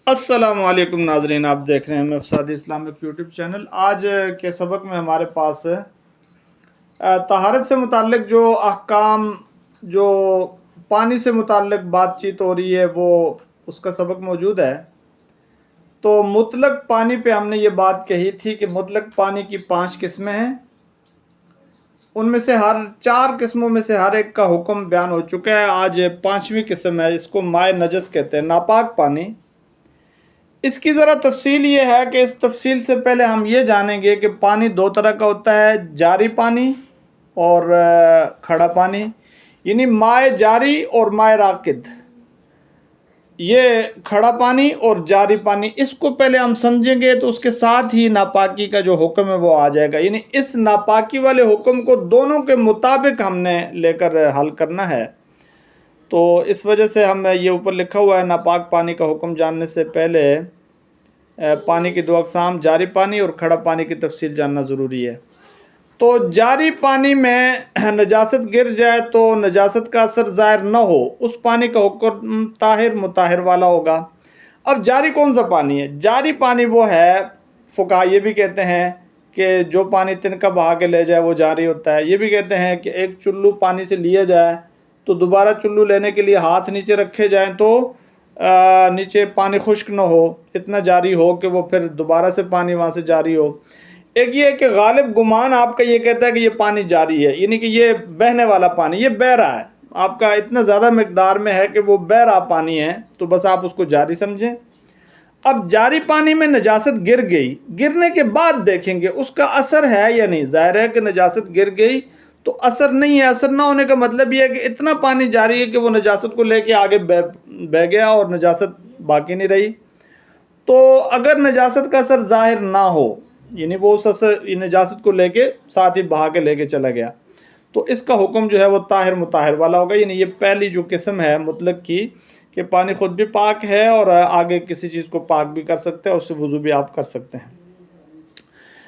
السلام علیکم ناظرین، آپ دیکھ رہے ہیں مفسد اسلامک یوٹیوب چینل۔ آج کے سبق میں ہمارے پاس طہارت سے متعلق جو احکام، جو پانی سے متعلق بات چیت ہو رہی ہے، وہ اس کا سبق موجود ہے۔ تو مطلق پانی پہ ہم نے یہ بات کہی تھی کہ مطلق پانی کی 5 قسمیں ہیں، ان میں سے ہر 4 قسموں میں سے ہر ایک کا حکم بیان ہو چکا ہے۔ آج 5ویں قسم ہے، اس کو مائع نجس کہتے ہیں، ناپاک پانی۔ اس کی ذرا تفصیل یہ ہے کہ اس تفصیل سے پہلے ہم یہ جانیں گے کہ پانی 2 طرح کا ہوتا ہے، جاری پانی اور کھڑا پانی، یعنی مائع جاری اور مائع راکد۔ یہ کھڑا پانی اور جاری پانی، اس کو پہلے ہم سمجھیں گے تو اس کے ساتھ ہی ناپاکی کا جو حکم ہے وہ آ جائے گا، یعنی اس ناپاکی والے حکم کو دونوں کے مطابق ہم نے لے کر حل کرنا ہے۔ تو اس وجہ سے ہم یہ اوپر لکھا ہوا ہے، ناپاک پانی کا حکم جاننے سے پہلے پانی کی 2 اقسام، جاری پانی اور کھڑا پانی کی تفصیل جاننا ضروری ہے۔ تو جاری پانی میں نجاست گر جائے تو نجاست کا اثر ظاہر نہ ہو، اس پانی کا حکم طاہر مطہر والا ہوگا۔ اب جاری کون سا پانی ہے؟ جاری پانی وہ ہے، فقہا یہ بھی کہتے ہیں کہ جو پانی تنکا بہا کے لے جائے وہ جاری ہوتا ہے۔ یہ بھی کہتے ہیں کہ ایک چلو پانی سے لیا جائے تو دوبارہ چلو لینے کے لیے ہاتھ نیچے رکھے جائیں تو نیچے پانی خشک نہ ہو، اتنا جاری ہو کہ وہ پھر دوبارہ سے پانی وہاں سے جاری ہو۔ ایک یہ ہے کہ غالب گمان آپ کا یہ کہتا ہے کہ یہ پانی جاری ہے، یعنی کہ یہ بہنے والا پانی، یہ بہہ رہا ہے، آپ کا اتنا زیادہ مقدار میں ہے کہ وہ بہہ رہا پانی ہے، تو بس آپ اس کو جاری سمجھیں۔ اب جاری پانی میں نجاست گر گئی، گرنے کے بعد دیکھیں گے اس کا اثر ہے یا نہیں۔ ظاہر ہے کہ نجاست گر گئی تو اثر نہیں ہے۔ اثر نہ ہونے کا مطلب یہ ہے کہ اتنا پانی جاری ہے کہ وہ نجاست کو لے کے آگے بہہ گیا اور نجاست باقی نہیں رہی۔ تو اگر نجاست کا اثر ظاہر نہ ہو، یعنی وہ اس نجاست کو لے کے ساتھ ہی بہا کے لے کے چلا گیا، تو اس کا حکم جو ہے وہ طاہر مطہر والا ہوگا۔ یعنی یہ پہلی جو قسم ہے مطلق کی، کہ پانی خود بھی پاک ہے اور آگے کسی چیز کو پاک بھی کر سکتے ہیں، اس سے وضو بھی آپ کر سکتے ہیں۔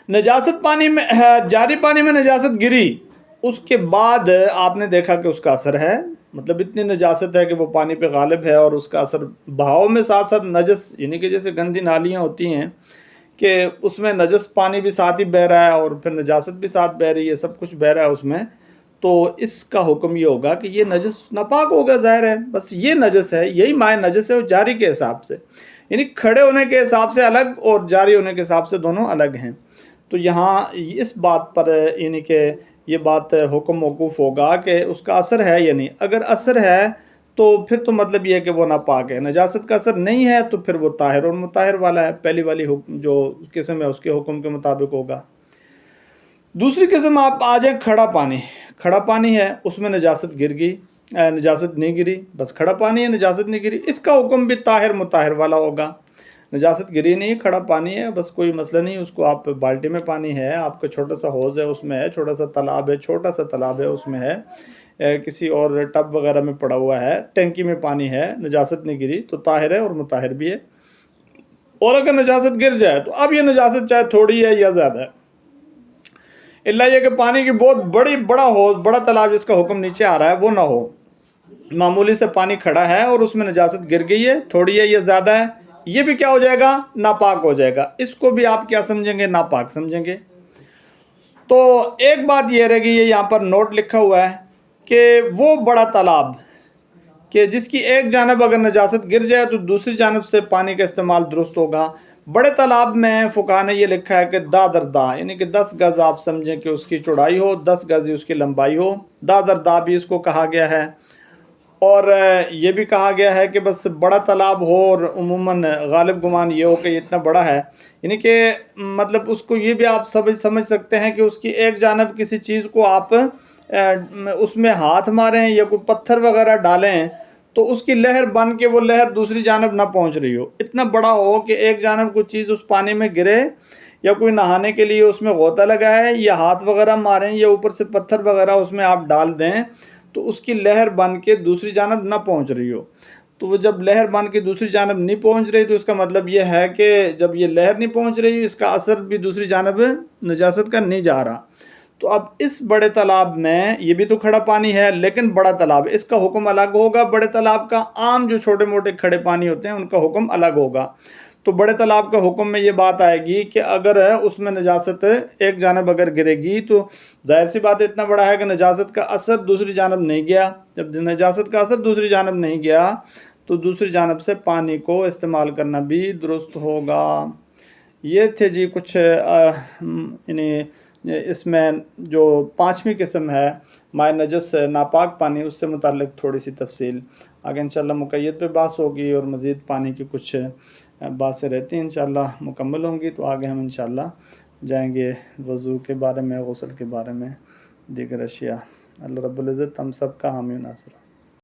نجاست پانی میں، جاری پانی میں نجاست گری، اس کے بعد آپ نے دیکھا کہ اس کا اثر ہے، مطلب اتنی نجاست ہے کہ وہ پانی پہ غالب ہے اور اس کا اثر بہاؤ میں ساتھ ساتھ نجس، یعنی کہ جیسے گندی نالیاں ہوتی ہیں کہ اس میں نجس پانی بھی ساتھ ہی بہہ رہا ہے اور پھر نجاست بھی ساتھ بہہ رہی ہے، سب کچھ بہہ رہا ہے اس میں، تو اس کا حکم یہ ہوگا کہ یہ نجس ناپاک ہوگا، ظاہر ہے، بس یہ نجس ہے، یہی مائع نجس ہے، اور جاری کے حساب سے، یعنی کھڑے ہونے کے حساب سے الگ اور جاری ہونے کے حساب سے دونوں الگ ہیں۔ تو یہاں اس بات پر یعنی کہ یہ بات حکم موقوف ہوگا کہ اس کا اثر ہے یا نہیں۔ اگر اثر ہے تو پھر تو مطلب یہ ہے کہ وہ ناپاک ہے۔ نجاست کا اثر نہیں ہے تو پھر وہ طاہر اور مطہر والا ہے، پہلی والی جو قسم ہے اس کے حکم کے مطابق ہوگا۔ دوسری قسم آپ آ جائیں کھڑا پانی۔ کھڑا پانی ہے، اس میں نجاست گر گئی، نجاست نہیں گری، بس کھڑا پانی ہے، نجاست نہیں گری، اس کا حکم بھی طاہر مطہر والا ہوگا۔ نجاست گری نہیں، کھڑا پانی ہے، بس کوئی مسئلہ نہیں، اس کو آپ بالٹی میں پانی ہے، آپ کا چھوٹا سا حوض ہے اس میں ہے، چھوٹا سا تالاب ہے، چھوٹا سا تالاب ہے اس میں ہے، کسی اور ٹب وغیرہ میں پڑا ہوا ہے، ٹینکی میں پانی ہے، نجاست نہیں گری تو طاہر ہے اور مطہر بھی ہے۔ اور اگر نجاست گر جائے تو اب یہ نجاست چاہے تھوڑی ہے یا زیادہ ہے، اللہ یہ کہ پانی کی بہت بڑا حوض، بڑا تالاب جس کا حکم نیچے آ رہا ہے وہ نہ ہو، معمولی سے پانی کھڑا ہے اور اس میں نجاست گر گئی ہے، تھوڑی ہے یا زیادہ ہے، یہ بھی کیا ہو جائے گا؟ ناپاک ہو جائے گا۔ اس کو بھی آپ کیا سمجھیں گے؟ ناپاک سمجھیں گے۔ تو ایک بات یہ رہے گی، یہ یہاں پر نوٹ لکھا ہوا ہے کہ وہ بڑا تالاب کہ جس کی ایک جانب اگر نجاست گر جائے تو دوسری جانب سے پانی کا استعمال درست ہوگا۔ بڑے تالاب میں فقہا نے یہ لکھا ہے کہ دا در دا، یعنی کہ 10 گز آپ سمجھیں کہ اس کی چوڑائی ہو، 10 گز ہی اس کی لمبائی ہو، دا در دا بھی اس کو کہا گیا ہے۔ اور یہ بھی کہا گیا ہے کہ بس بڑا تالاب ہو، اور عموماً غالب گمان یہ ہو کہ یہ اتنا بڑا ہے، یعنی کہ مطلب اس کو یہ بھی آپ سمجھ سکتے ہیں کہ اس کی ایک جانب کسی چیز کو آپ اس میں ہاتھ ماریں یا کوئی پتھر وغیرہ ڈالیں تو اس کی لہر بن کے وہ لہر دوسری جانب نہ پہنچ رہی ہو، اتنا بڑا ہو کہ ایک جانب کوئی چیز اس پانی میں گرے، یا کوئی نہانے کے لیے اس میں غوطہ لگائے یا ہاتھ وغیرہ ماریں یا اوپر سے پتھر وغیرہ اس میں آپ ڈال دیں تو اس کی لہر بن کے دوسری جانب نہ پہنچ رہی ہو۔ تو وہ جب لہر بن کے دوسری جانب نہیں پہنچ رہی تو اس کا مطلب یہ ہے کہ جب یہ لہر نہیں پہنچ رہی، اس کا اثر بھی دوسری جانب نجاست کا نہیں جا رہا، تو اب اس بڑے تالاب میں یہ بھی تو کھڑا پانی ہے، لیکن بڑا تالاب اس کا حکم الگ ہوگا، بڑے تالاب کا عام جو چھوٹے موٹے کھڑے پانی ہوتے ہیں ان کا حکم الگ ہوگا۔ تو بڑے تالاب کا حکم میں یہ بات آئے گی کہ اگر اس میں نجاست ایک جانب اگر گرے گی تو ظاہر سی بات اتنا بڑا ہے کہ نجاست کا اثر دوسری جانب نہیں گیا، جب نجاست کا اثر دوسری جانب نہیں گیا تو دوسری جانب سے پانی کو استعمال کرنا بھی درست ہوگا۔ یہ تھے جی کچھ یعنی اس میں جو پانچویں قسم ہے مائع نجس ناپاک پانی، اس سے متعلق تھوڑی سی تفصیل آگے انشاءاللہ مقید پہ بحث ہوگی، اور مزید پانی کی کچھ باتیں رہتی ہیں انشاءاللہ مکمل ہوں گی، تو آگے ہم انشاءاللہ جائیں گے وضو کے بارے میں، غسل کے بارے میں، دیگر اشیاء۔ اللہ رب العزت ہم سب کا حامی و ناصر۔